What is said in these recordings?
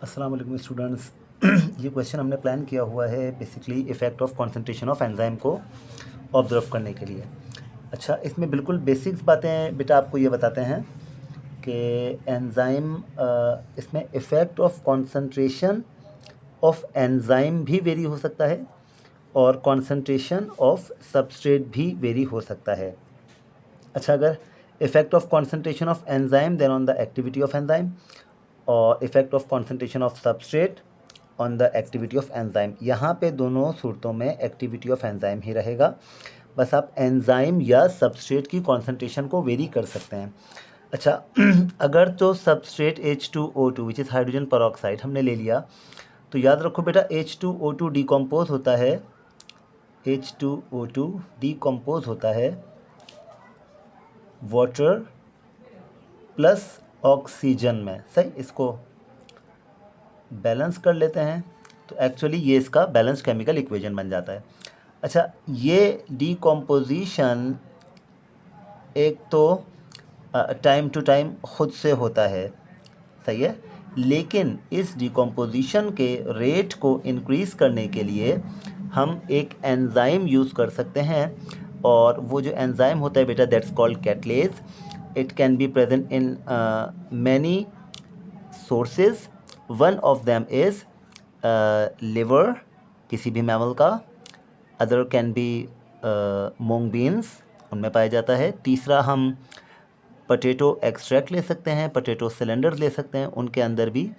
अस्सलाम वालेकुम स्टूडेंट्स। ये क्वेश्चन हमने प्लान किया हुआ है basically effect of concentration of enzyme को ऑब्जर्व करने के लिए। अच्छा, इसमें बिल्कुल बेसिक्स बातें बेटा आपको ये बताते हैं कि एंजाइम इसमें effect of concentration of enzyme भी वेरी हो सकता है और कंसंट्रेशन ऑफ सबस्ट्रेट भी वेरी हो सकता है। अच्छा, अगर effect of concentration of enzyme then on the activity of enzyme और effect of concentration of substrate on the activity of enzyme, यहाँ पे दोनों सूरतों में एक्टिविटी ऑफ एंजाइम ही रहेगा। बस आप एंजाइम या सबस्ट्रेट की कॉन्सेंट्रेशन को वेरी कर सकते हैं। अच्छा, अगर तो substrate H2O2 which is hydrogen peroxide हमने ले लिया तो याद रखो बेटा H2O2 डिकम्पोज होता है, H2O2 डिकम्पोज होता है वाटर प्लस ऑक्सीजन में। सही, इसको बैलेंस कर लेते हैं तो एक्चुअली ये इसका बैलेंस केमिकल इक्वेशन बन जाता है। अच्छा, ये डिकम्पोजिशन एक तो टाइम टू टाइम खुद से होता है, सही है, लेकिन इस डिकम्पोजिशन के रेट को इंक्रीज़ करने के लिए हम एक एंजाइम यूज़ कर सकते हैं और वो जो एंजाइम होता है बेटा that's called catalase. It can be present in many sources. One of them is liver किसी भी मैमल का, other can be moong beans, उनमें पाया जाता है। तीसरा हम पोटैटो एक्सट्रैक्ट ले सकते हैं, पोटैटो सिलेंडर ले सकते हैं, उनके अंदर भी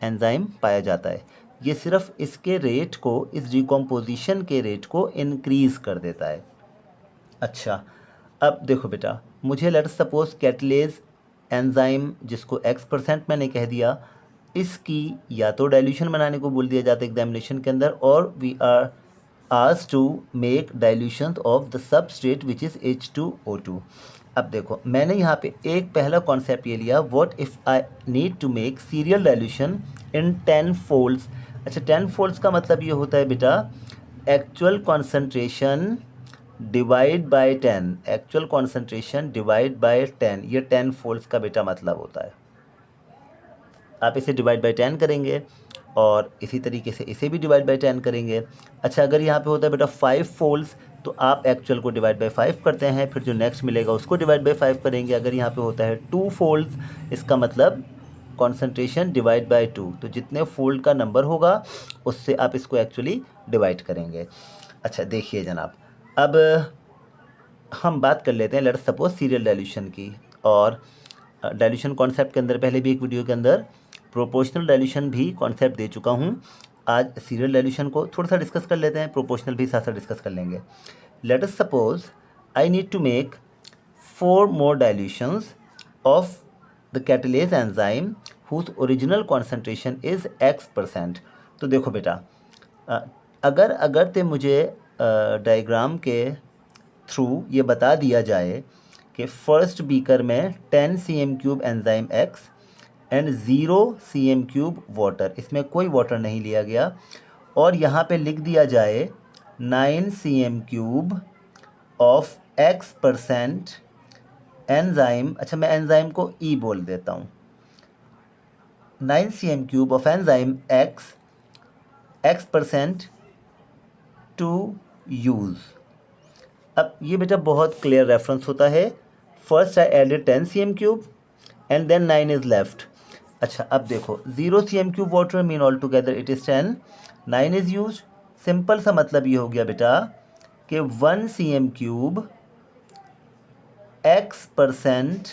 एंजाइम पाया जाता है। ये सिर्फ इसके रेट को, इस डिकम्पोजिशन के रेट को इंक्रीज़ कर देता है। अच्छा, अब देखो बेटा, मुझे लेट सपोज कैटलेज एंजाइम जिसको X% मैंने कह दिया, इसकी या तो डाइल्यूशन बनाने को बोल दिया जाता है एग्जामिनेशन के अंदर, और we are asked to make dilutions of the substrate which is H2O2। अब देखो, मैंने यहाँ पे एक पहला कॉन्सेप्ट ये लिया, what if I need to make serial dilution in 10 folds. अच्छा, 10 फोल्ड्स का मतलब ये होता है बेटा actual concentration divide by 10, actual concentration divide by 10, ये 10 फोल्ड्स का बेटा मतलब होता है। आप इसे डिवाइड बाय 10 करेंगे और इसी तरीके से इसे भी डिवाइड बाय 10 करेंगे। अच्छा, अगर यहाँ पे होता है बेटा 5 फोल्ड्स तो आप एक्चुअल को डिवाइड बाय 5 करते हैं, फिर जो नेक्स्ट मिलेगा उसको डिवाइड बाय 5 करेंगे। अगर यहाँ पे होता है 2 फोल्ड्स, इसका मतलब कॉन्सेंट्रेशन डिवाइड बाय 2, तो जितने फोल्ड का नंबर होगा उससे आप इसको एक्चुअली डिवाइड करेंगे। अच्छा, देखिए जनाब, अब हम बात कर लेते हैं लेट सपोज सीरियल डाइल्यूशन की। और डाइल्यूशन कॉन्सेप्ट के अंदर पहले भी एक वीडियो के अंदर प्रोपोर्शनल डाइल्यूशन भी कॉन्सेप्ट दे चुका हूँ। आज सीरियल डाइल्यूशन को थोड़ा सा डिस्कस कर लेते हैं, प्रोपोर्शनल भी साथ साथ डिस्कस कर लेंगे। Let us suppose I need to make 4 more dilutions of the catalase enzyme whose original concentration is X%। तो देखो बेटा, अगर ते मुझे डायग्राम के थ्रू ये बता दिया जाए कि फर्स्ट बीकर में 10 cm³ enzyme X and 0 cm³ water, इसमें कोई वाटर नहीं लिया गया, और यहाँ पे लिख दिया जाए 9 cm³ ऑफ X% एंजाइम। अच्छा, मैं एंजाइम को E बोल देता हूँ, 9 cm³ of enzyme X% to use. अब ये बेटा बहुत क्लियर रेफरेंस होता है। First I added 10 cm³ and then 9 is left. अच्छा, अब देखो 0 cm³ water mean all together it is 10, 9 is use. Simple सा मतलब ये हो गया बेटा कि 1 cm³ X%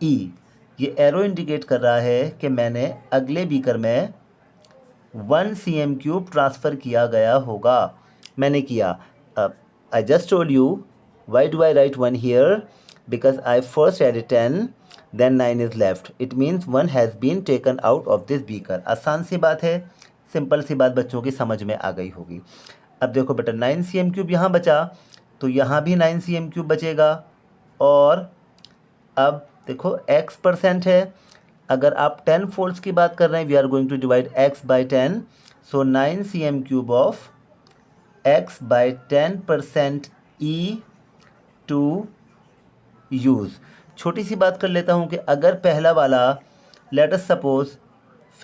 E, ये एरो इंडिकेट कर रहा है कि मैंने अगले बीकर में 1 cm³ ट्रांसफ़र किया गया होगा। मैंने किया। I just told you why do I write 1 here, because I first added 10 then 9 is left, it means 1 has been taken out of this beaker। आसान सी बात है, सिंपल सी बात बच्चों की समझ में आ गई होगी। अब देखो बेटा 9 cm³ यहाँ बचा तो यहाँ भी 9 cm³ बचेगा, और अब देखो X% है, अगर आप 10 फोल्ड्स की बात कर रहे हैं we are going to divide X by 10, so 9 cm³ of X by 10% E to use. छोटी सी बात कर लेता हूँ कि अगर पहला वाला लेट अस सपोज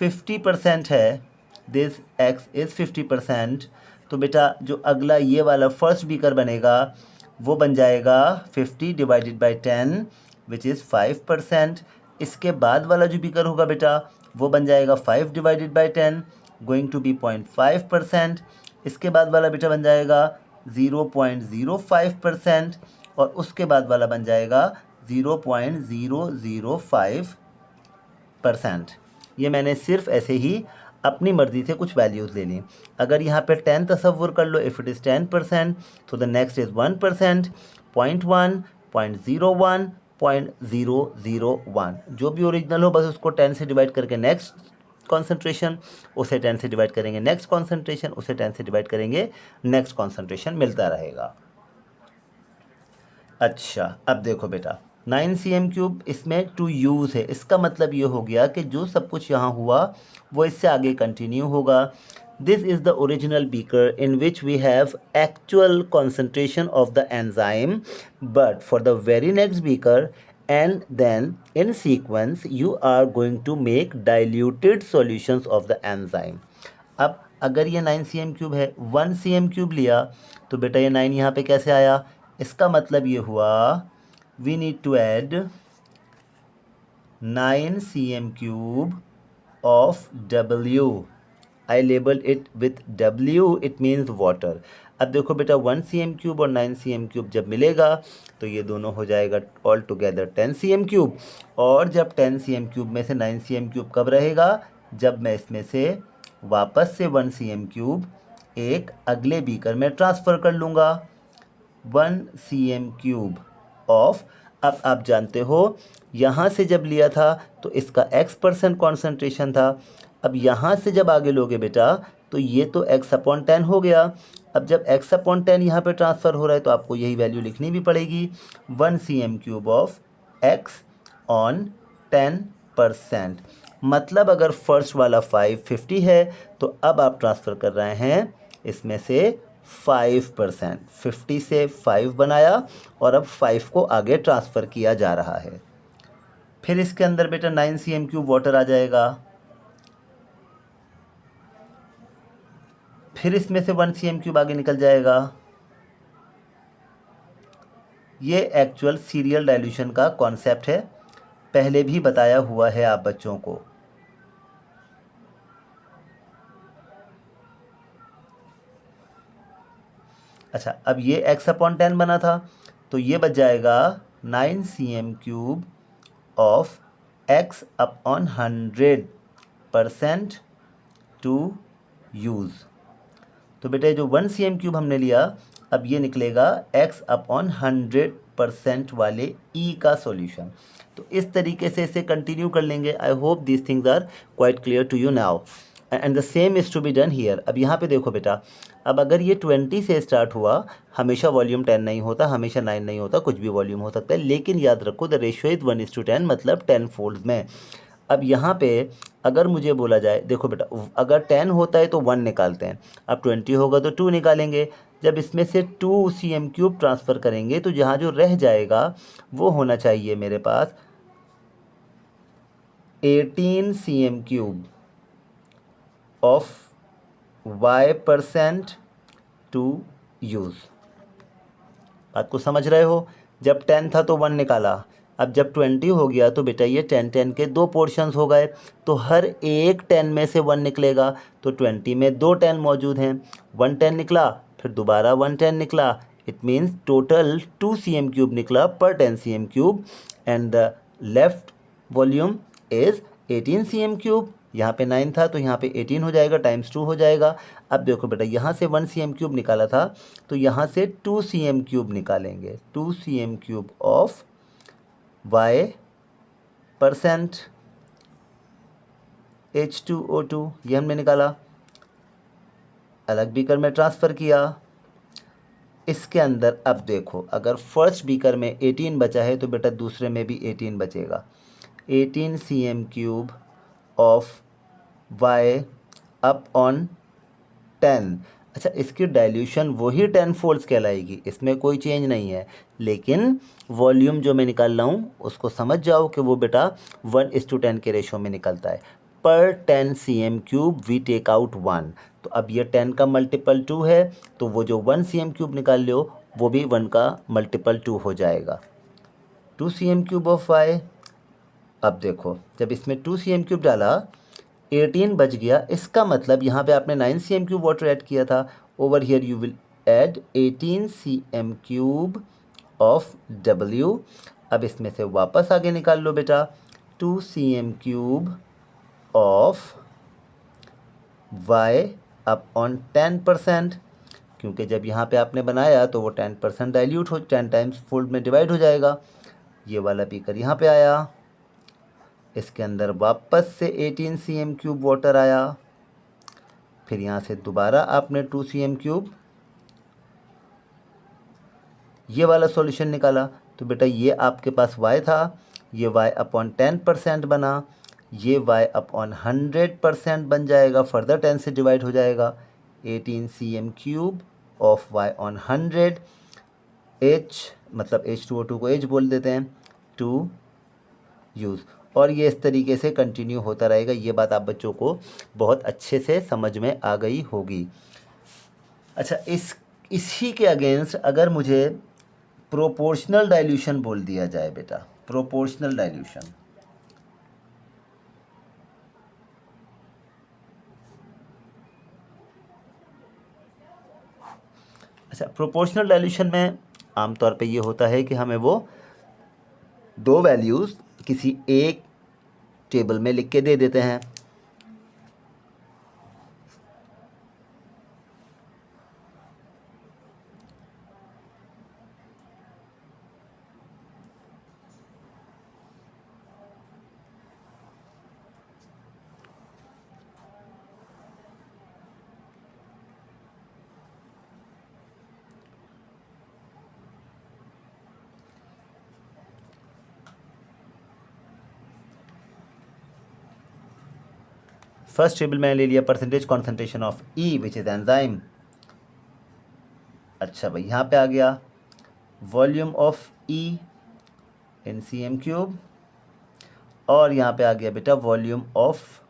50% है, दिस x इज़ 50%, तो बेटा जो अगला ये वाला फर्स्ट बीकर बनेगा वो बन जाएगा 50 डिवाइडेड बाई 10 विच इज़ 5%। इसके बाद वाला जो बीकर होगा बेटा वो बन जाएगा 5 divided by 10 going to be 0.5%। इसके बाद वाला बेटा बन जाएगा 0.05% और उसके बाद वाला बन जाएगा 0.005%। ये मैंने सिर्फ ऐसे ही अपनी मर्ज़ी से कुछ वैल्यूज़ ले ली। अगर यहाँ पे 10 तसव्वुर कर लो, इफ़ इट इज़ 10% तो द नेक्स्ट इज़ 1%, 0.1, 0.01, 0.001, जो भी ओरिजिनल हो बस उसको 10 से डिवाइड करके नेक्स्ट कॉन्सेंट्रेशन, उसे 10 से डिवाइड करेंगे नेक्स्ट कॉन्सेंट्रेशन, उसे 10 से डिवाइड करेंगे नेक्स्ट कॉन्सेंट्रेशन, मिलता रहेगा। अच्छा अब देखो बेटा 9 cm³ इसमें टू यूज़ है, इसका मतलब ये हो गया कि जो सब कुछ यहाँ हुआ वो इससे आगे कंटिन्यू होगा। This is the original beaker in which we have actual concentration of the enzyme, but for the very next beaker and then in sequence you are going to make diluted solutions of the enzyme. अब अगर ये 9 cm³ है, 1 cm³ लिया तो बेटा ये 9 यहाँ पे कैसे आया, इसका मतलब ये हुआ we need to add 9 cm³ of W. I labeled it with W, it means water. अब देखो बेटा 1 cm³ और 9 cm³ जब मिलेगा तो ये दोनों हो जाएगा ऑल टुगेदर 10 cm³, और जब 10 cm³ में से 9 cm³ कब रहेगा, जब मैं इसमें से वापस से 1 cm³ एक अगले बीकर में ट्रांसफ़र कर लूँगा। 1 cm³ ऑफ, अब आप जानते हो यहाँ से जब लिया था तो इसका x% कॉन्सेंट्रेशन था, अब यहाँ से जब आगे लोगे बेटा तो ये तो x/10 हो गया। अब जब x/10 यहाँ पे ट्रांसफ़र हो रहा है तो आपको यही वैल्यू लिखनी भी पड़ेगी, 1 cm³ ऑफ x ऑन 10%। मतलब अगर फर्स्ट वाला 550 है तो अब आप ट्रांसफ़र कर रहे हैं इसमें से 5%, 50 से 5 बनाया और अब 5 को आगे ट्रांसफ़र किया जा रहा है। फिर इसके अंदर बेटा 9 cm³ वाटर आ जाएगा, फिर इसमें से 1 cm³ आगे निकल जाएगा। ये एक्चुअल सीरियल डाइल्यूशन का कॉन्सेप्ट है, पहले भी बताया हुआ है आप बच्चों को। अच्छा अब ये x/10 बना था तो ये बच जाएगा 9 cm³ of x/100% to use. तो बेटे जो 1 cm³ हमने लिया अब ये निकलेगा x/100% वाले E का सॉल्यूशन। तो इस तरीके से इसे कंटिन्यू कर लेंगे। I hope this things are quite clear to you now and the same is to be done here. अब यहाँ पे देखो बेटा, अब अगर ये 20 से स्टार्ट हुआ, हमेशा वॉल्यूम 10 नहीं होता, हमेशा 9 नहीं होता, कुछ भी वॉल्यूम हो सकता है, लेकिन याद रखो द रेशियो इज़ 1:10, मतलब 10 फोल्ड में। अब यहाँ पे अगर मुझे बोला जाए, देखो बेटा अगर 10 होता है तो 1 निकालते हैं, अब 20 होगा तो 2 निकालेंगे। जब इसमें से 2 cm³ ट्रांसफ़र करेंगे तो जहाँ जो रह जाएगा वो होना चाहिए मेरे पास 18 cm³ of y% to use. बात को समझ रहे हो? जब 10 था तो 1 निकाला, अब जब 20 हो गया तो बेटा ये 10 के 2 पोर्शंस हो गए, तो हर एक 10 में से 1 निकलेगा, तो 20 में 2 10 मौजूद हैं, 1 10 निकला फिर दोबारा 1 10 निकला, इट मीन्स टोटल 2 cm³ निकला पर 10 cm³ and the left volume is 18 cm³। यहाँ पे 9 था तो यहाँ पे 18 हो जाएगा, टाइम्स 2 हो जाएगा। अब देखो बेटा यहाँ से 1 cm³ निकाला था तो यहाँ से 2 cm³ निकालेंगे, 2 cm³ ऑफ y% H2O2, ये हमने निकाला, अलग बीकर में ट्रांसफ़र किया। इसके अंदर अब देखो अगर फर्स्ट बीकर में 18 बचा है तो बेटा दूसरे में भी 18 बचेगा, 18 cm³ ऑफ y/10। अच्छा इसकी डाइल्यूशन वही 10 फोल्ड्स कहलाएगी, इसमें कोई चेंज नहीं है, लेकिन वॉल्यूम जो मैं निकाल रहा हूँ उसको समझ जाओ कि वो बेटा 1:10 के रेशो में निकलता है। पर 10 cm³ वी टेक आउट 1। तो अब ये 10 का मल्टीपल 2 है, तो वो जो 1 cm³ निकाल लो वो भी 1 का मल्टीपल 2 हो जाएगा। 2 cm³ ऑफ y। अब देखो जब इसमें 2 cm³ डाला 18 बच गया, इसका मतलब यहाँ पे आपने 9 cm³ वाटर ऐड किया था। Over here you will add 18 cm³ of w। अब इसमें से वापस आगे निकाल लो बेटा 2 cm³ ऑफ y अपॉन 10%, क्योंकि जब यहाँ पे आपने बनाया तो वो 10% डाइल्यूट हो 10 टाइम्स फोल्ड में डिवाइड हो जाएगा। ये वाला बीकर यहाँ पे आया, इसके अंदर वापस से 18 cm³ वाटर आया, फिर यहाँ से दोबारा आपने 2 cm³ ये वाला सॉल्यूशन निकाला। तो बेटा ये आपके पास y था, ये y अपॉन 10% बना, ये y अपॉन 100% बन जाएगा, फर्दर 10 से डिवाइड हो जाएगा। 18 cm³ of y on 100, h मतलब H2O2 को h बोल देते हैं, टू यूज़। और ये इस तरीके से कंटिन्यू होता रहेगा। ये बात आप बच्चों को बहुत अच्छे से समझ में आ गई होगी। अच्छा, इसी के अगेंस्ट अगर मुझे प्रोपोर्शनल डाइल्यूशन बोल दिया जाए बेटा, प्रोपोर्शनल डाइल्यूशन, अच्छा प्रोपोर्शनल डाइल्यूशन में आमतौर पे ये होता है कि हमें वो दो वैल्यूज़ किसी एक टेबल में लिख के दे देते हैं। फर्स्ट टेबल मैंने ले लिया percentage concentration of E which is enzyme. अच्छा भाई यहाँ पे आ गया volume of E in cm³, और यहाँ पे आ गया बेटा volume of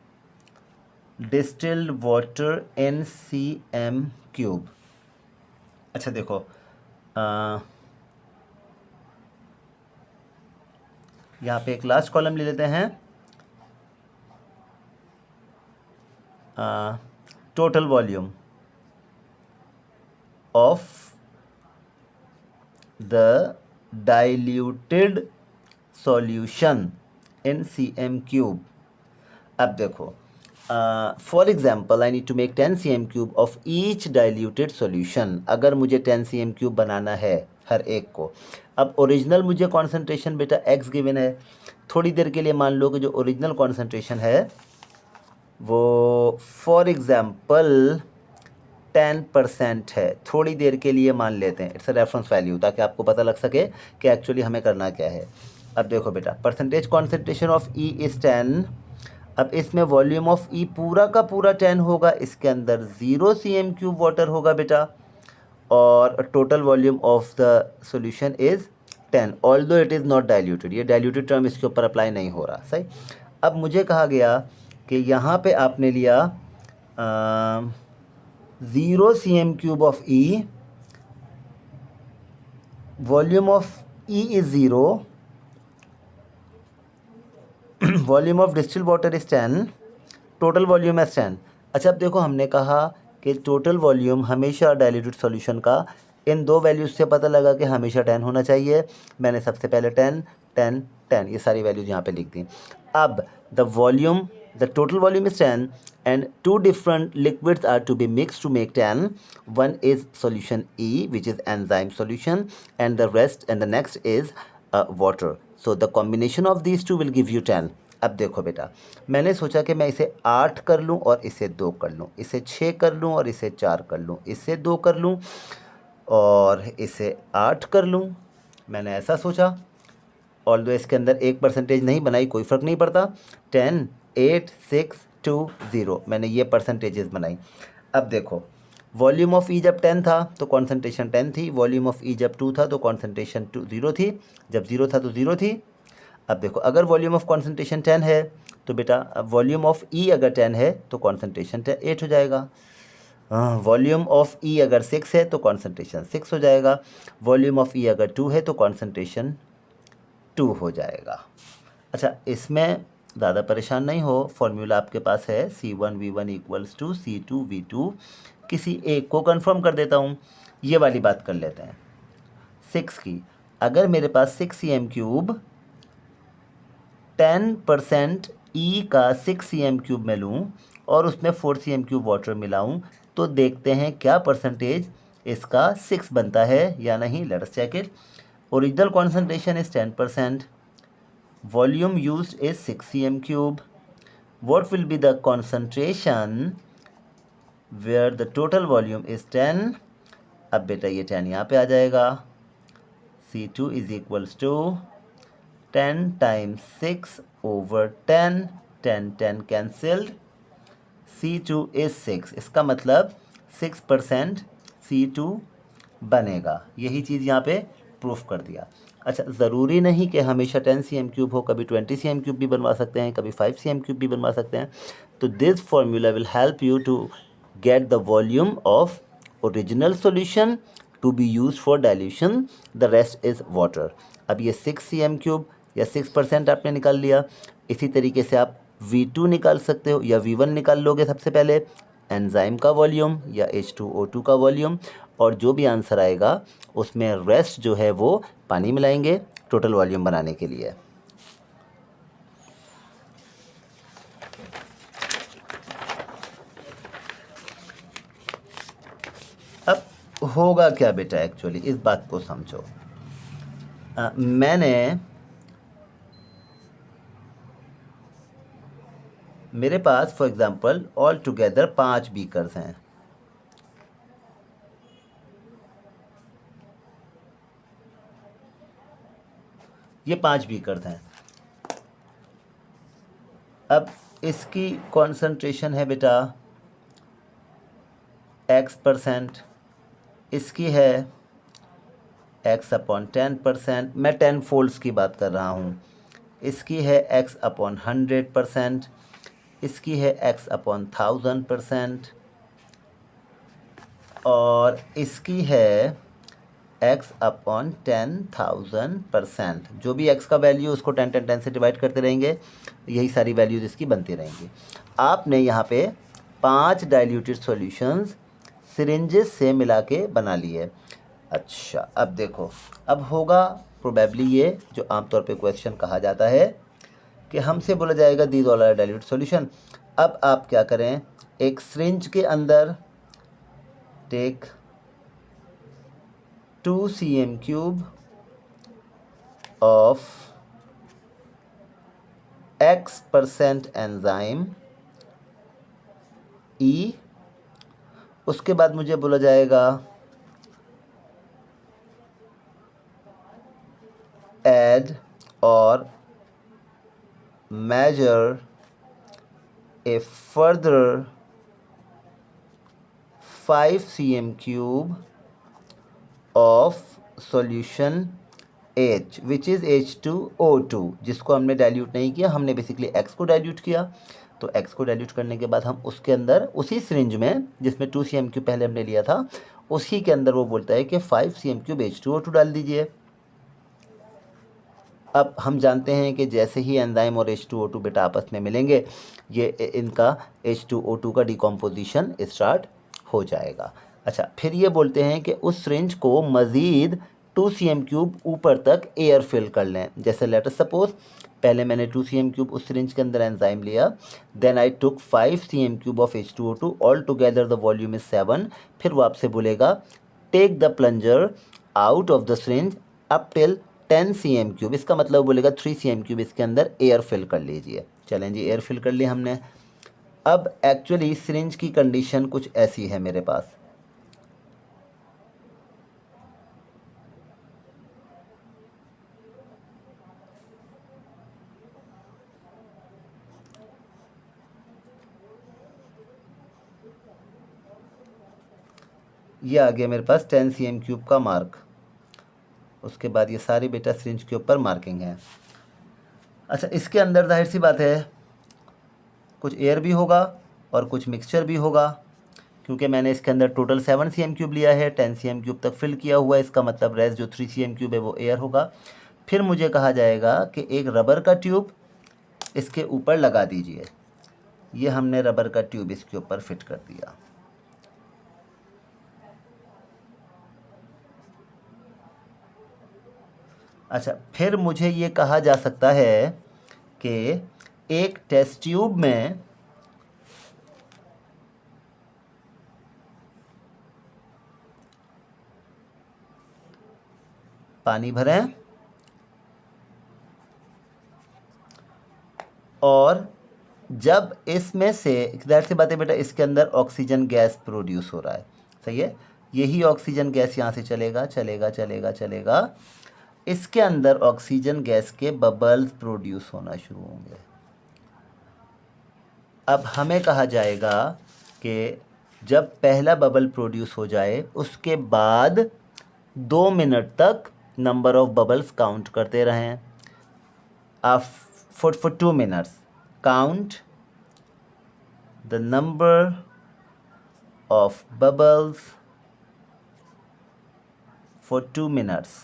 distilled water in cm³। अच्छा देखो यहाँ पे एक लास्ट कॉलम ले लेते हैं, total volume of the diluted solution in cm³। अब देखो for example I need to make 10 cm³ of each diluted solution. अगर मुझे 10 cm³ बनाना है हर एक को, अब ओरिजिनल मुझे कॉन्सेंट्रेशन बेटा x गिवन है। थोड़ी देर के लिए मान लो कि जो ओरिजिनल कॉन्सेंट्रेशन है वो फॉर एग्ज़ाम्पल 10% है। थोड़ी देर के लिए मान लेते हैं, इट्स अ रेफरेंस वैल्यू, ताकि आपको पता लग सके कि एक्चुअली हमें करना क्या है। अब देखो बेटा percentage concentration of E is 10। अब इसमें वॉल्यूम ऑफ ई पूरा का पूरा 10 होगा, इसके अंदर 0 cm³ वाटर होगा बेटा, और total volume of the solution is 10 although it is not diluted. ये डाइल्यूटेड टर्म इसके ऊपर अप्लाई नहीं हो रहा। सही। अब मुझे कहा गया कि यहाँ पे आपने लिया 0 cm³ of E, volume of E is 0, volume of distilled water is 10, total volume is 10। अच्छा अब देखो हमने कहा कि टोटल वॉल्यूम हमेशा डाइल्यूटेड सॉल्यूशन का इन दो वैल्यूज़ से पता लगा कि हमेशा 10 होना चाहिए। मैंने सबसे पहले 10 10 10 ये सारी वैल्यूज़ यहाँ पे लिख दी। अब the total volume is 10 and two different liquids are to be mixed to make 10. One is solution E, which is enzyme solution, and the next is water. So the combination of these two will give you 10. अब देखो बेटा मैंने सोचा कि मैं इसे 8 कर लूँ और इसे 2 कर लूँ, इसे 6 कर लूँ और इसे 4 कर लूँ, इसे 2 कर लूँ और इसे 8 कर लूँ। मैंने ऐसा सोचा, ऑल्दो इसके अंदर 1% नहीं बनाई, कोई फ़र्क नहीं पड़ता। 10 8 6 2 0 मैंने ये परसेंटेजेस बनाई। अब देखो वॉल्यूम ऑफ ई जब 10 था तो कॉन्सेंट्रेशन 10 थी, वॉल्यूम ऑफ ई जब 2 था तो कॉन्सेंट्रेशन 0 थी, जब 0 था तो 0 थी। अब देखो अगर वॉल्यूम ऑफ कॉन्सेंट्रेशन 10 है तो बेटा वॉल्यूम ऑफ ई अगर 10 है तो कॉन्सेंट्रेशन 8 हो जाएगा। वॉल्यूम ऑफ ई अगर 6 है तो कॉन्सेंट्रेशन 6 हो जाएगा। वॉल्यूम ऑफ ई अगर 2 है तो कॉन्सेंट्रेशन 2 हो जाएगा। अच्छा, इसमें ज़्यादा परेशान नहीं हो, फॉर्मूला आपके पास है C1V1 इक्वल्स टू C2V2। किसी एक को कंफर्म कर देता हूँ। ये वाली बात कर लेते हैं 6 की। अगर मेरे पास 6cm³ 10% E का 6cm³ में लूँ और उसमें 4cm³ वाटर मिलाऊँ तो देखते हैं क्या परसेंटेज इसका 6 बनता है या नहीं। Let's check it. Original concentration is 10%, volume used is 6cm³। What will be the concentration where the total volume is 10। अब बेटा ये 10 यहाँ पे आ जाएगा। C2 is equals to 10 times 6 over 10, 10 cancelled, C2 is 6। इसका मतलब 6% C2 बनेगा। यही चीज़ यहाँ पे प्रूफ कर दिया। अच्छा, ज़रूरी नहीं कि हमेशा 10cm³ हो, कभी 20cm³ भी बनवा सकते हैं, कभी 5cm³ भी बनवा सकते हैं। तो this formula will help you to get the volume of original solution to be use for dilution, the rest is water. अब ये 6cm³ या 6% आपने निकाल लिया। इसी तरीके से आप V2 निकाल सकते हो या V1 निकाल लोगे सबसे पहले, एंजाइम का वॉल्यूम या H2O2 का वॉल्यूम, और जो भी आंसर आएगा उसमें रेस्ट जो है वो पानी मिलाएंगे टोटल वॉल्यूम बनाने के लिए। अब होगा क्या बेटा, एक्चुअली इस बात को समझो। मेरे पास for example all together 5 beakers हैं। ये 5 बीकर्स हैं। अब इसकी कॉन्सेंट्रेशन है बेटा X%, इसकी है X/10%, मैं 10 फोल्ड्स की बात कर रहा हूँ। इसकी है X/100%, इसकी है X/1000%, और इसकी है X/10,000%। जो भी X का वैल्यू उसको 10 10 10 से डिवाइड करते रहेंगे, यही सारी वैल्यूज़ इसकी बनती रहेंगी। आपने यहाँ पे 5 डाइल्यूटेड सॉल्यूशंस सिरिंजेस से मिला के बना लिए। अच्छा, अब देखो, अब होगा प्रोबेबली ये जो आमतौर पे क्वेश्चन कहा जाता है कि हमसे बोला जाएगा these all are diluted solution. अब आप क्या करें, एक सिरिंज के अंदर take 2cm³ of X% enzyme E। उसके बाद मुझे बोला जाएगा add और measure a further 5cm³ of solution H which is H2O2, जिसको हमने डाइल्यूट नहीं किया, हमने बेसिकली X को डाइल्यूट किया। तो X को डाइल्यूट करने के बाद हम उसके अंदर उसी सिरिंज में जिसमें 2cm³ पहले हमने लिया था, उसी के अंदर वो बोलता है कि 5cm³ H2O2 डाल दीजिए। अब हम जानते हैं कि जैसे ही एंजाइम और H2O2 बेटा आपस में मिलेंगे, ये इनका H2O2 का डिकम्पोजिशन स्टार्ट हो जाएगा। अच्छा, फिर ये बोलते हैं कि उस सिरिंज को मज़ीद 2cm³ ऊपर तक एयर फिल कर लें। जैसे लेट अस सपोज पहले मैंने 2cm³ उस सिरिंज के अंदर एंजाइम लिया, then I took 5cm³ of H2O2, all together the volume is 7। फिर वो आपसे बोलेगा take the plunger out of the syringe up till 10cm³। इसका मतलब बोलेगा 3cm³ इसके अंदर एयर फिल कर लीजिए। चलें जी, एयर फिल कर लिया हमने। अब एक्चुअली सिरिंज की कंडीशन कुछ ऐसी है मेरे पास। ये आ गया मेरे पास 10cm³ का मार्क। उसके बाद ये सारी बेटा सिरिंज के ऊपर मार्किंग है। अच्छा, इसके अंदर जाहिर सी बात है कुछ एयर भी होगा और कुछ मिक्सचर भी होगा, क्योंकि मैंने इसके अंदर टोटल 7 cm³ लिया है, 10 cm³ तक फिल किया हुआ है, इसका मतलब रेस्ट जो 3 cm³ है वो एयर होगा। फिर मुझे कहा जाएगा कि एक रबर का ट्यूब इसके ऊपर लगा दीजिए। ये हमने रबर का ट्यूब इसके ऊपर फिट कर दिया। अच्छा, फिर मुझे ये कहा जा सकता है कि एक टेस्ट ट्यूब में पानी भरें और जब इसमें से, ज़ाहिर सी बात है बेटा, इसके अंदर ऑक्सीजन गैस प्रोड्यूस हो रहा है, सही है। यही ऑक्सीजन गैस यहाँ से चलेगा चलेगा चलेगा चलेगा, इसके अंदर ऑक्सीजन गैस के बबल्स प्रोड्यूस होना शुरू होंगे। अब हमें कहा जाएगा कि जब पहला बबल प्रोड्यूस हो जाए उसके बाद 2 मिनट तक नंबर ऑफ बबल्स काउंट करते रहें। for 2 minutes count the number of bubbles for 2 minutes।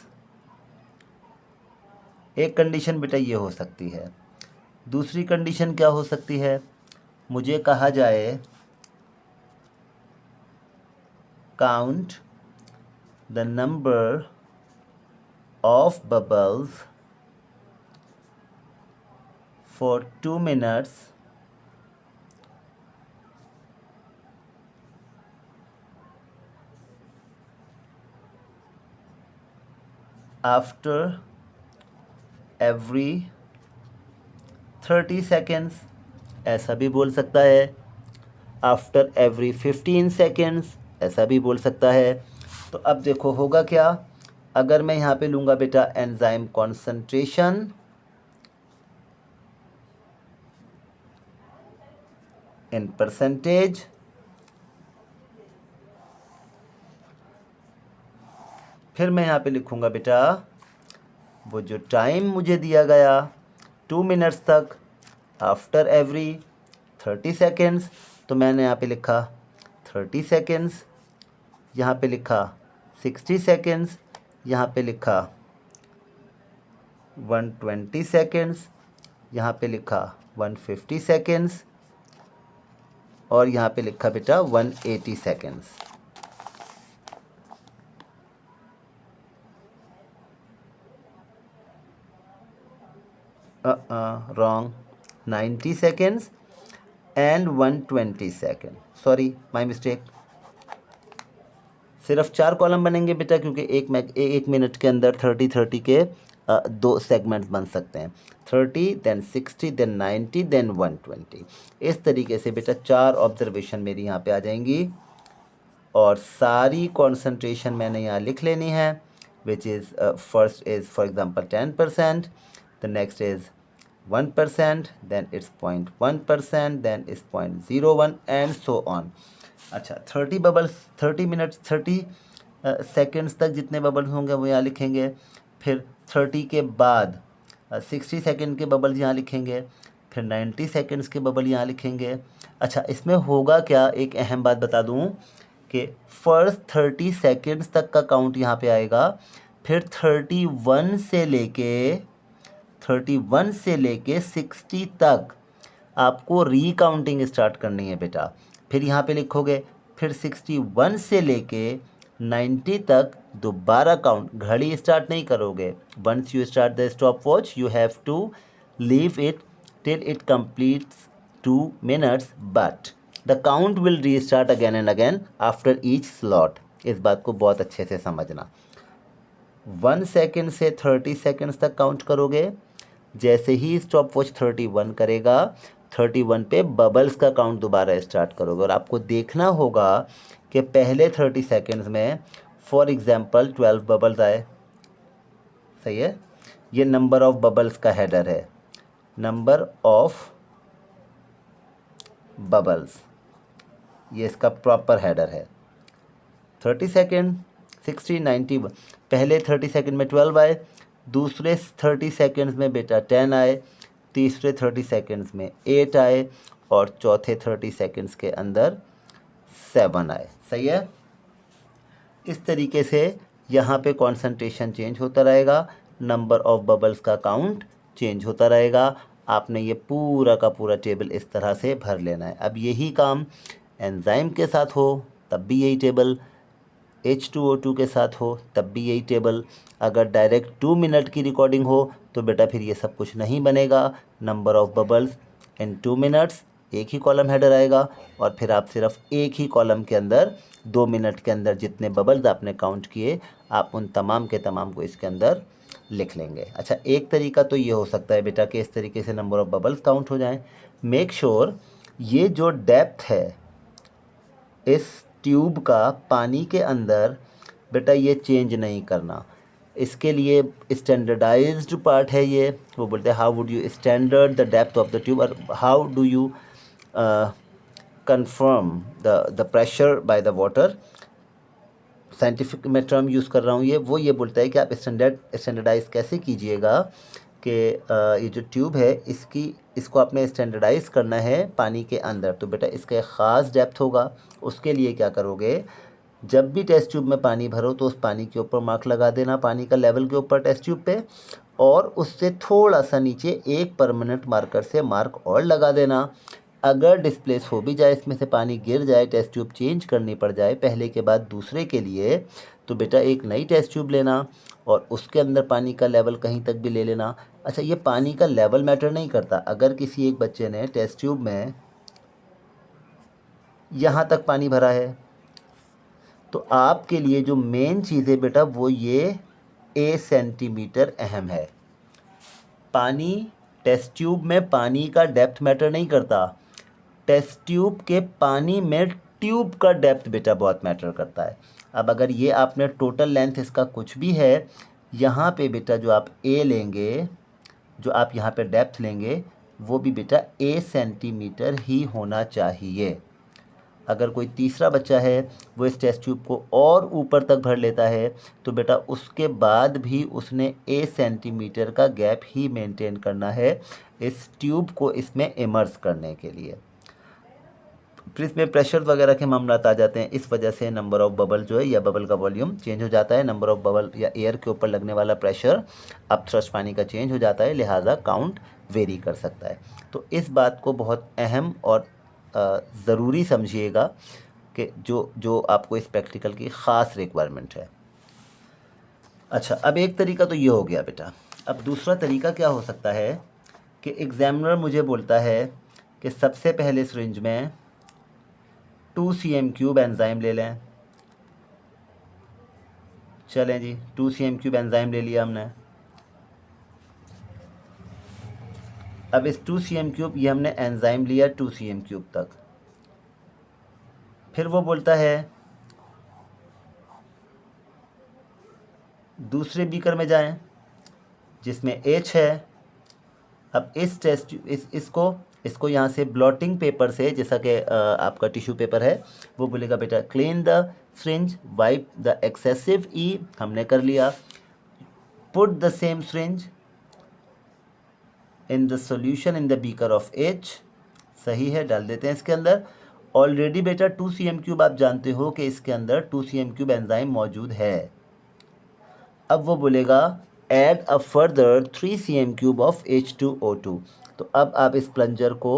एक कंडीशन बेटा ये हो सकती है। दूसरी कंडीशन क्या हो सकती है? मुझे कहा जाए count the number of bubbles for 2 minutes after every 30 seconds, ऐसा भी बोल सकता है। आफ्टर एवरी 15 सेकेंड्स, ऐसा भी बोल सकता है। तो अब देखो होगा क्या, अगर मैं यहाँ पे लूँगा बेटा एंजाइम कॉन्सेंट्रेशन, इन परसेंटेज, फिर मैं यहाँ पे लिखूँगा बेटा वो जो टाइम मुझे दिया गया 2 मिनट्स तक आफ्टर एवरी 30 सेकेंड्स, तो मैंने यहाँ पे लिखा 30 सेकेंड्स, यहाँ पे लिखा 60 सेकेंड्स, यहाँ पे लिखा 120 सेकेंड्स, यहाँ पे लिखा 150 सेकेंड्स और यहाँ पे लिखा बेटा 180 seconds. Wrong, 90 seconds and 120 second, sorry my mistake. सिर्फ 4 कॉलम बनेंगे बेटा, क्योंकि एक मिनट के अंदर 30 के 2 सेगमेंट्स बन सकते हैं, 30 देन 60 देन 90 देन 120। इस तरीके से बेटा 4 ऑब्जर्वेशन मेरी यहाँ पे आ जाएंगी और सारी कॉन्सेंट्रेशन मैंने यहाँ लिख लेनी है, which is first is for example 10%, the next is 1%, then it's 0.1%, then it's 0.01 and so on। अच्छा, 30 बबल्स, 30 मिनट्स 30 सेकेंड्स तक जितने बबल्स होंगे वो यहाँ लिखेंगे। फिर 30 के बाद 60 सेकेंड के बबल्स यहाँ लिखेंगे, फिर 90 सेकेंड्स के बबल यहाँ लिखेंगे। अच्छा, इसमें होगा क्या, एक अहम बात बता दूँ कि फर्स्ट 30 सेकेंड्स तक का काउंट यहाँ पे आएगा, फिर 31 से लेके 60 तक आपको रीकाउंटिंग स्टार्ट करनी है बेटा। फिर यहाँ पे लिखोगे, फिर 61 से लेके 90 तक दोबारा काउंट, घड़ी स्टार्ट नहीं करोगे। Once you start the stop watch you have to leave it till it completes 2 minutes, but the count will restart again and again after each slot. इस बात को बहुत अच्छे से समझना। 1 सेकेंड से 30 सेकेंड्स तक काउंट करोगे, जैसे ही स्टॉप वॉच 31 करेगा 31 पे बबल्स का काउंट दोबारा स्टार्ट करोगे और आपको देखना होगा कि पहले 30 सेकेंड्स में फॉर एग्जांपल 12 बबल्स आए, सही है। ये नंबर ऑफ बबल्स का हेडर है, नंबर ऑफ बबल्स, ये इसका प्रॉपर हेडर है। 30 सेकेंड 60 90, पहले 30 सेकेंड में 12 आए, दूसरे 30 सेकेंड्स में बेटा 10 आए, तीसरे 30 सेकेंड्स में 8 आए, और चौथे 30 सेकंड्स के अंदर 7 आए। सही है। इस तरीके से यहाँ पे कॉन्सेंट्रेशन चेंज होता रहेगा, नंबर ऑफ बबल्स का काउंट चेंज होता रहेगा। आपने ये पूरा का पूरा टेबल इस तरह से भर लेना है। अब यही काम एंजाइम के साथ हो तब भी यही टेबल, H2O2 के साथ हो तब भी यही टेबल। अगर डायरेक्ट 2 मिनट की रिकॉर्डिंग हो तो बेटा फिर ये सब कुछ नहीं बनेगा। Number of bubbles in 2 minutes, एक ही कॉलम हेडर आएगा और फिर आप सिर्फ एक ही कॉलम के अंदर 2 मिनट के अंदर जितने बबल्स आपने काउंट किए आप उन तमाम के तमाम को इसके अंदर लिख लेंगे। अच्छा, एक तरीका तो ये हो सकता है बेटा कि इस तरीके से नंबर ऑफ बबल्स काउंट हो जाएं। मेक श्योर ये जो डेप्थ है इस ट्यूब का पानी के अंदर बेटा ये चेंज नहीं करना। इसके लिए स्टैंडर्डाइज्ड पार्ट है ये। वो बोलते हैं how would you standard the depth of the tube और how do you confirm the pressure by the water. Scientific मैं टर्म यूज़ कर रहा हूँ ये बोलता है कि आप स्टैंडर्डाइज कैसे कीजिएगा कि ये जो ट्यूब है इसको आपने स्टैंडर्डाइज करना है पानी के अंदर। तो बेटा इसका एक ख़ास डेप्थ होगा। उसके लिए क्या करोगे, जब भी टेस्ट ट्यूब में पानी भरो तो उस पानी के ऊपर मार्क लगा देना, पानी का लेवल के ऊपर टेस्ट ट्यूब पे, और उससे थोड़ा सा नीचे एक परमानेंट मार्कर से मार्क और लगा देना। अगर डिस्प्लेस हो भी जाए, इसमें से पानी गिर जाए, टेस्ट ट्यूब चेंज करनी पड़ जाए पहले के बाद दूसरे के लिए, तो बेटा एक नई टेस्ट ट्यूब लेना और उसके अंदर पानी का लेवल कहीं तक भी ले लेना। अच्छा, ये पानी का लेवल मैटर नहीं करता। अगर किसी एक बच्चे ने टेस्ट ट्यूब में यहाँ तक पानी भरा है तो आपके लिए जो मेन चीज़ है बेटा वो ये A सेंटीमीटर अहम है। पानी टेस्ट ट्यूब में पानी का डेप्थ मैटर नहीं करता, टेस्ट ट्यूब के पानी में ट्यूब का डेप्थ बेटा बहुत मैटर करता है। अब अगर ये आपने टोटल लेंथ इसका कुछ भी है, यहाँ पे बेटा जो आप A लेंगे, जो आप यहाँ पे डेप्थ लेंगे वो भी बेटा A सेंटीमीटर ही होना चाहिए। अगर कोई तीसरा बच्चा है वो इस टेस्ट ट्यूब को और ऊपर तक भर लेता है तो बेटा उसके बाद भी उसने A सेंटीमीटर का गैप ही मेंटेन करना है इस ट्यूब को इसमें इमर्स करने के लिए। फिर इसमें प्रेशर वगैरह के मामलात आ जाते हैं। इस वजह से नंबर ऑफ़ बबल जो है या बबल का वॉल्यूम चेंज हो जाता है। नंबर ऑफ़ बबल या एयर के ऊपर लगने वाला प्रेशर अब थ्रस्ट पानी का चेंज हो जाता है, लिहाजा काउंट वेरी कर सकता है। तो इस बात को बहुत अहम और ज़रूरी समझिएगा कि जो आपको इस प्रैक्टिकल की ख़ास रिक्वायरमेंट है। अच्छा, अब एक तरीका तो ये हो गया बेटा। अब दूसरा तरीका क्या हो सकता है कि एग्ज़ामिनर मुझे बोलता है कि सबसे पहले सिरिंज में 2 cm क्यूब एंजाइम ले लें। चलें जी, 2 cm क्यूब एंजाइम ले लिया हमने। अब इस 2 cm क्यूब ये हमने एंजाइम लिया 2 cm क्यूब तक। फिर वो बोलता है दूसरे बीकर में जाएं जिसमें H है। अब इस टेस्ट इसको यहाँ से ब्लॉटिंग पेपर से, जैसा कि आपका टिश्यू पेपर है, वो बोलेगा बेटा clean the syringe, wipe the excessive E, हमने कर लिया। Put the same syringe in the solution in the beaker of H, सही है, डाल देते हैं इसके अंदर। ऑलरेडी बेटा 2 cm क्यूब आप जानते हो कि इसके अंदर 2 cm क्यूब एंजाइम मौजूद है। अब वो बोलेगा add a further 3 cm cube of H2O2। तो अब आप इस प्लंजर को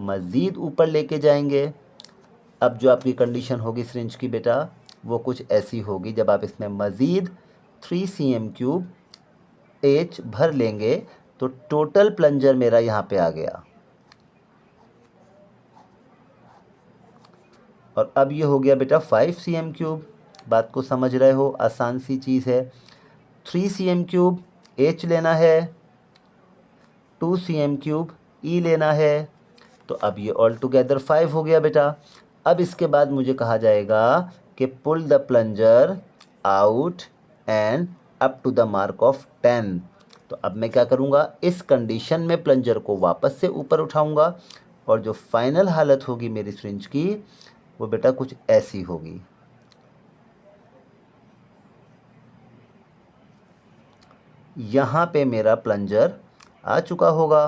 मज़ीद ऊपर लेके जाएंगे। अब जो आपकी कंडीशन होगी सिरिंज की बेटा वो कुछ ऐसी होगी, जब आप इसमें मज़ीद 3 cm क्यूब H भर लेंगे तो टोटल प्लंजर मेरा यहाँ पे आ गया। और अब ये हो गया बेटा 5 cm क्यूब। बात को समझ रहे हो, आसान सी चीज़ है। 3 cm क्यूब H लेना है, 2 cm क्यूब E लेना है, तो अब ये ऑल टुगेदर 5 हो गया बेटा। अब इसके बाद मुझे कहा जाएगा कि pull the plunger out and up to the mark of 10। तो अब मैं क्या करूँगा, इस कंडीशन में प्लंजर को वापस से ऊपर उठाऊँगा और जो फाइनल हालत होगी मेरी सिरिंज की वो बेटा कुछ ऐसी होगी। यहाँ पे मेरा प्लंजर आ चुका होगा।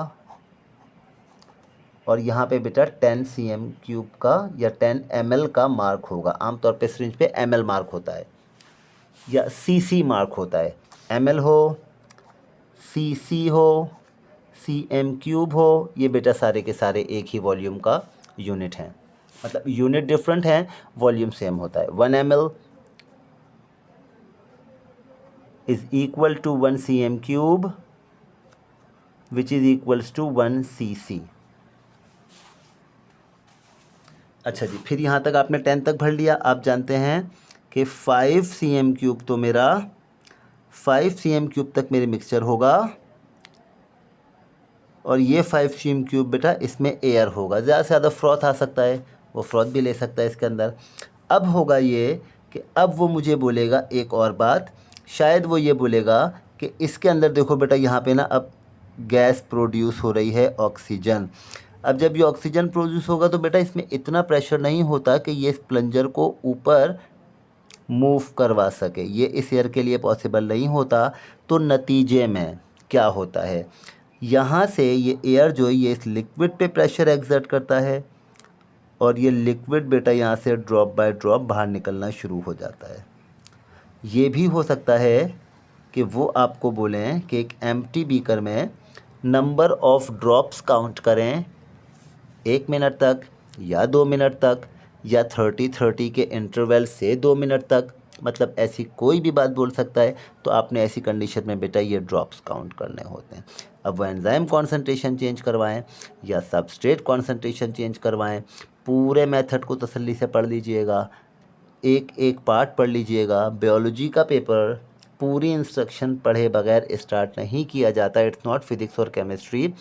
और यहाँ पे बेटा 10 cm³ का या 10 ml का मार्क होगा। आमतौर पे सिरिंज पे ml मार्क होता है या cc मार्क होता है। ml हो, cc हो, cm³ हो, ये बेटा सारे के सारे एक ही वॉल्यूम का यूनिट हैं। मतलब यूनिट डिफरेंट हैं, वॉल्यूम सेम होता है। 1 ml is equal to 1 cm³ which is equals to 1 cc। अच्छा जी, फिर यहाँ तक आपने 10 तक भर लिया। आप जानते हैं कि 5 cm³ तो मेरा 5 cm³ तक मेरे मिक्सचर होगा और ये 5 cm³ बेटा इसमें एयर होगा। ज़्यादा से ज़्यादा फ्रॉथ आ सकता है, वो फ्रॉथ भी ले सकता है इसके अंदर। अब होगा ये कि अब वो मुझे बोलेगा एक और बात, शायद वो ये बोलेगा कि इसके अंदर देखो बेटा यहाँ पे ना अब गैस प्रोड्यूस हो रही है, ऑक्सीजन। अब जब ये ऑक्सीजन प्रोड्यूस होगा तो बेटा इसमें इतना प्रेशर नहीं होता कि ये इस प्लंजर को ऊपर मूव करवा सके, ये इस एयर के लिए पॉसिबल नहीं होता। तो नतीजे में क्या होता है, यहाँ से ये एयर जो है ये इस लिक्विड पे प्रेशर एक्सर्ट करता है और ये लिक्विड बेटा यहाँ से ड्रॉप बाय ड्रॉप बाहर निकलना शुरू हो जाता है। ये भी हो सकता है कि वो आपको बोलें कि एक एम्प्टी बीकर में नंबर ऑफ ड्रॉप्स काउंट करें 1 मिनट तक या 2 मिनट तक या 30-30 के इंटरवल से 2 मिनट तक, मतलब ऐसी कोई भी बात बोल सकता है। तो आपने ऐसी कंडीशन में बेटा ये ड्रॉप्स काउंट करने होते हैं। अब वो एंजाइम कॉन्सेंट्रेशन चेंज करवाएं या सबस्ट्रेट कॉन्सेंट्रेशन चेंज करवाएं, पूरे मेथड को तसल्ली से पढ़ लीजिएगा, एक एक पार्ट पढ़ लीजिएगा। बायोलॉजी का पेपर पूरी इंस्ट्रक्शन पढ़े बगैर स्टार्ट नहीं किया जाता। इट्स नॉट फिजिक्स और chemistry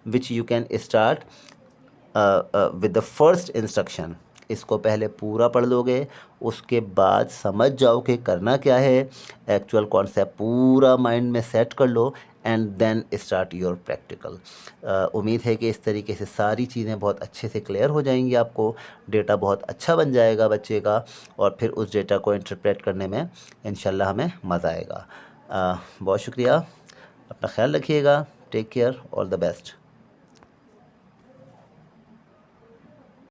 which you can start with the first instruction. इसको पहले पूरा पढ़ लोगे, उसके बाद समझ जाओ कि करना क्या है, एक्चुअल कॉन्सेप्ट पूरा माइंड में सेट कर लो and then start your practical. उम्मीद है कि इस तरीके से सारी चीज़ें बहुत अच्छे से क्लियर हो जाएंगी, आपको डेटा बहुत अच्छा बन जाएगा बच्चे का, और फिर उस डेटा को इंटरप्रेट करने में इंशाल्लाह हमें मज़ा आएगा। बहुत शुक्रिया, अपना ख्याल रखिएगा, take care, all the best.